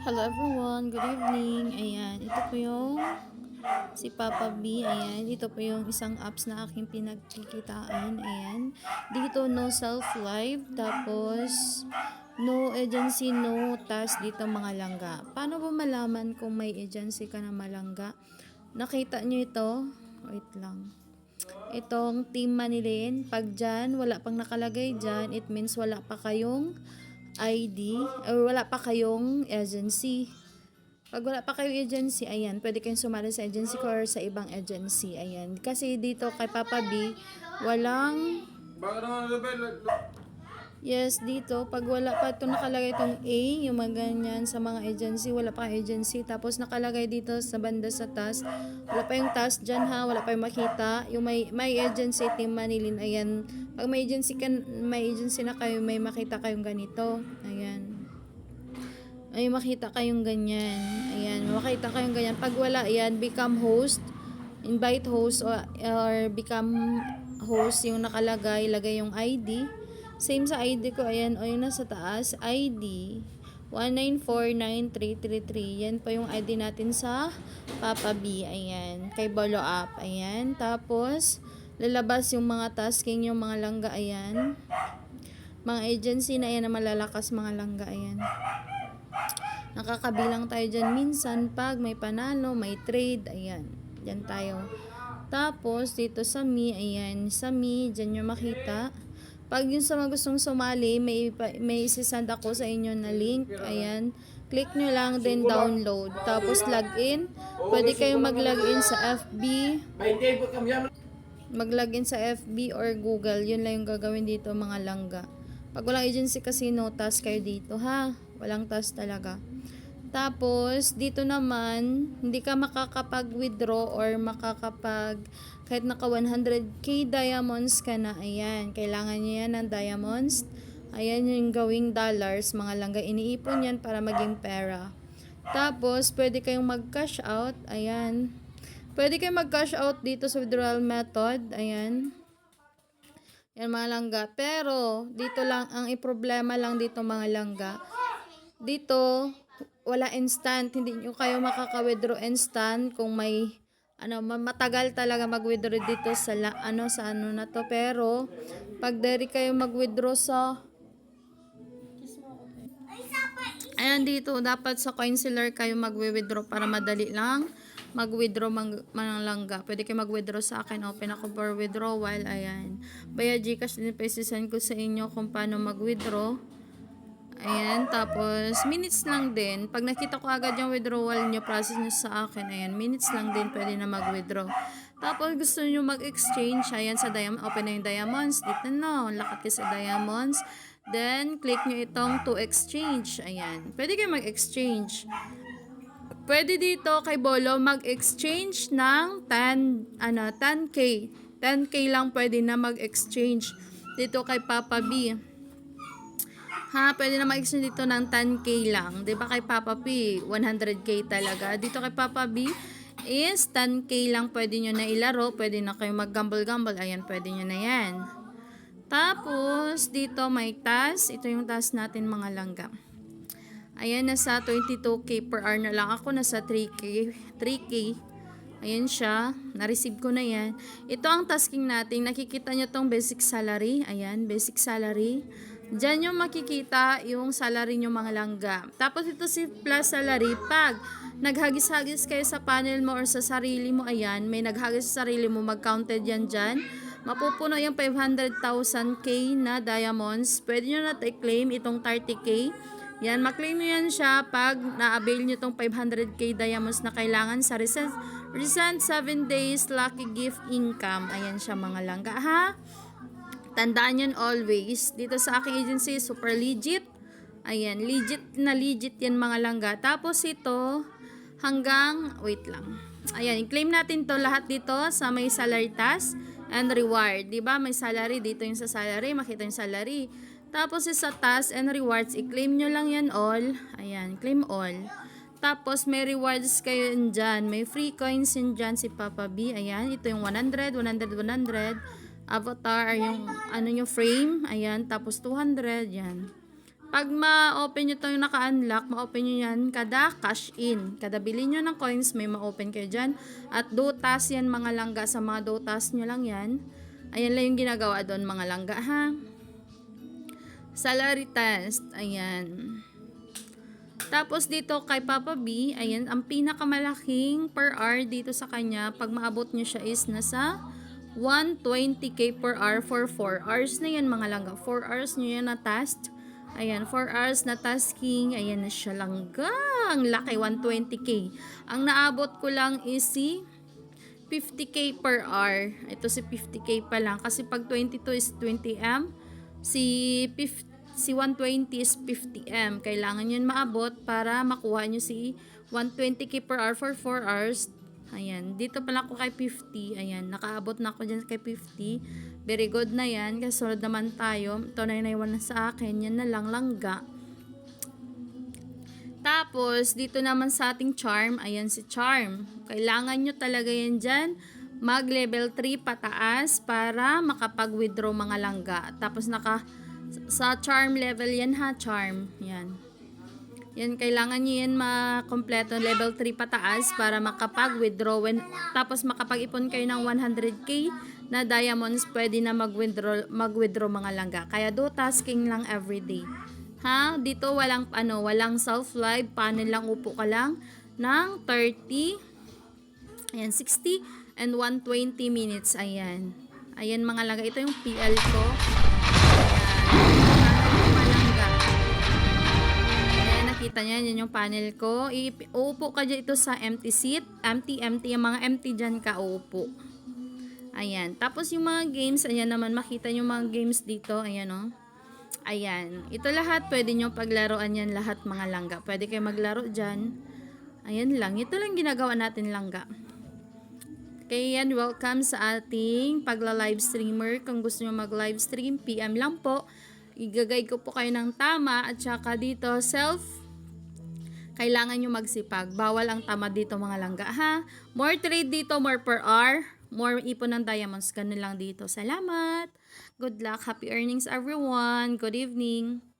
Hello everyone, good evening. Ayan, ito po yung si Papa B. Ayan, ito po yung isang apps na aking pinagkikitaan. Ayan, dito no self-live, tapos no agency, no task dito mga langga. Paano ba malaman kung may agency ka na malangga? Nakita nyo ito? Wait lang. Itong Team Manilin, pag dyan, wala pang nakalagay dyan, it means wala pa kayong ID or wala pa kayong agency. Pag wala pa kayong agency, ayan, pwede kayong sumali sa agency ko or sa ibang agency. Ayan. Kasi dito kay Papa B, walang yes, dito, pag wala pa ito nakalagay itong A, yung mga ganyan sa mga agency, wala pa kang agency. Tapos nakalagay dito sa banda sa task, wala pa yung task dyan ha, wala pa yung makita. Yung may agency, Team Manilin, ayan. Pag may agency na kayo, may makita kayong ganito. Ayan. Ay, makita kayong ganyan. Ayan, makita kayong ganyan. Pag wala, ayan, become host, invite host, or become host yung nakalagay, lagay yung ID. Same sa ID ko, ayan, o yung nasa taas, ID 1949333. Yan po yung ID natin sa Papa B, ayan, kay Bolo App, ayan. Tapos, lalabas yung mga tasking, yung mga langga, ayan. Mga agency na yan na malalakas, mga langga, ayan. Nakakabilang tayo dyan minsan pag may panalo, may trade, ayan. Dyan tayo. Tapos, dito sa Me, ayan, sa Me, dyan nyo makita. Pag yung sa mga gustong sumali, may isisend ako sa inyo na link. Ayan. Click nyo lang, then download. Tapos login. Pwede kayong mag-login sa FB. Mag-login sa FB or Google. Yun lang yung gagawin dito, mga langga. Pag walang agency kasi, no task kayo dito, ha? Walang task talaga. Tapos, dito naman, hindi ka makakapag-withdraw or kahit naka 100k diamonds ka na, ayan, kailangan nyo yan ng diamonds. Ayan yung gawing dollars, mga langga, iniipon yan para maging pera. Tapos, pwede kayong mag-cash out, ayan. Pwede kayong mag-cash out dito sa withdrawal method, ayan. Yan mga langga. Pero, dito lang, ang problema lang dito mga langga, dito, wala instant, hindi nyo kayo makaka-withdraw instant kung may matagal talaga mag-withdraw dito sa ano na to. Pero pag diri kayo mag-withdraw sa ayan dito, dapat sa Coinseller kayo mag-withdraw para madali lang mag-withdraw mga langga. Pwede kayo mag-withdraw sa akin. Open ako for withdrawal. Ayan. Via Gcash din pa isisend ko sa inyo kung paano mag-withdraw. Ayan, tapos minutes lang din. Pag nakita ko agad yung withdrawal nyo, process nyo sa akin, ayan, minutes lang din pwede na mag-withdraw. Tapos gusto nyo mag-exchange, ayan sa diamond, open na yung diamonds, dito no, lakat kayo sa diamonds. Then, click nyo itong to exchange, ayan. Pwede kayo mag-exchange. Pwede dito kay Bolo mag-exchange ng 10k. 10k lang pwede na mag-exchange. Dito kay Papa B. Ha, pwede na mag-exchange dito ng 10k lang. 'Di ba kay Papa B, 100k talaga. Dito kay Papa B is 10k lang pwede nyo na ilaro. Pwede na kayo mag-gamble-gamble. Ayan, pwede nyo na yan. Tapos, dito may task. Ito yung task natin mga langga. Ayan, nasa 22k per hour na lang. Ako nasa 3k. Ayan siya. Na-receive ko na yan. Ito ang tasking natin. Nakikita nyo tong basic salary. Ayan, basic salary. Diyan yung makikita yung salary nyo mga langga. Tapos ito si plus salary. Pag naghagis-hagis kayo sa panel mo or sa sarili mo, ayan, may naghagis sa sarili mo, mag-counted yan dyan. Mapupuno yung 500,000k na diamonds. Pwede nyo na i-claim itong 30k. Yan, maklaim nyo yan siya pag na-avail nyo itong 500k diamonds na kailangan sa recent 7 days lucky gift income. Ayan siya mga langga, ha? Tandaan yun always. Dito sa aking agency, super legit. Ayan, legit yan mga langga. Tapos ito, wait lang. Ayan, i-claim natin to lahat dito sa may salary task and reward. Diba? May salary. Dito yung sa salary. Makita yung salary. Tapos sa task and rewards, i-claim nyo lang yan all. Ayan, claim all. Tapos may rewards kayo dyan. May free coins yun dyan si Papa B. Ayan, ito yung 100, 100, 100. Avatar, yung frame, ayan, tapos 200, yan. Pag ma-open nyo to yung naka-unlock, ma-open nyo yan kada cash in. Kada bili nyo ng coins, may ma-open kayo dyan. At dotas yan mga langga. Sa mga dotas nyo lang yan. Ayan lang yung ginagawa doon mga langga ha. Salary test. Ayan. Tapos dito kay Papa B, ayan, ang pinakamalaking per hour dito sa kanya, pag maabot nyo siya is nasa 120k per hour for 4 hours na yan mga langga. 4 hours nyo yan na task. Ayan, 4 hours na tasking. Ayan na siya langga. Ang laki, 120k. Ang naabot ko lang is si 50k per hour. Ito si 50k pa lang. Kasi pag 22 is 20m. Si 120 is 50m. Kailangan yun maabot para makuha nyo si 120k per hour for 4 hours. Ayan. Dito pala ako kay 50. Ayan. Nakaabot na ako dyan kay 50. Very good na yan. Kasunod naman tayo. Ito na naiwan na sa akin. Yan na lang langga. Tapos, dito naman sa ating charm. Ayan si charm. Kailangan nyo talaga yan dyan. Mag level 3 pataas para makapag-withdraw mga langga. Tapos sa charm level yan ha. Charm. Yan. Yan, kailangan nyo yan makompleto level 3 pataas para makapag-withdraw. Tapos makapag-ipon kayo ng 100k na diamonds, pwede na mag-withdraw mga langga. Kaya do tasking lang everyday. Ha? Dito walang self-live, panel lang, upo ka lang ng 30, ayan, 60 and 120 minutes. Ayan. Ayan mga langga. Ito yung PL ko. Kita nyo, yan yung panel ko. Uupo ka dyan ito sa empty seat. Empty. Yung mga empty dyan ka, uupo. Ayan. Tapos yung mga games, ayan naman, makita nyo mga games dito. Ayan o. Ayan. Ito lahat, pwede nyo paglaruan yan lahat mga langga. Pwede kayo maglaro dyan. Ayan lang. Ito lang ginagawa natin langga. Okay, yan. Welcome sa ating pagla-live streamer. Kung gusto nyo mag-live stream, PM lang po. Igagay ko po kayo ng tama. At saka dito, kailangan nyo magsipag. Bawal ang tamad dito mga langga ha. More trade dito, more per hour. More ipon ng diamonds. Ganun lang dito. Salamat. Good luck. Happy earnings everyone. Good evening.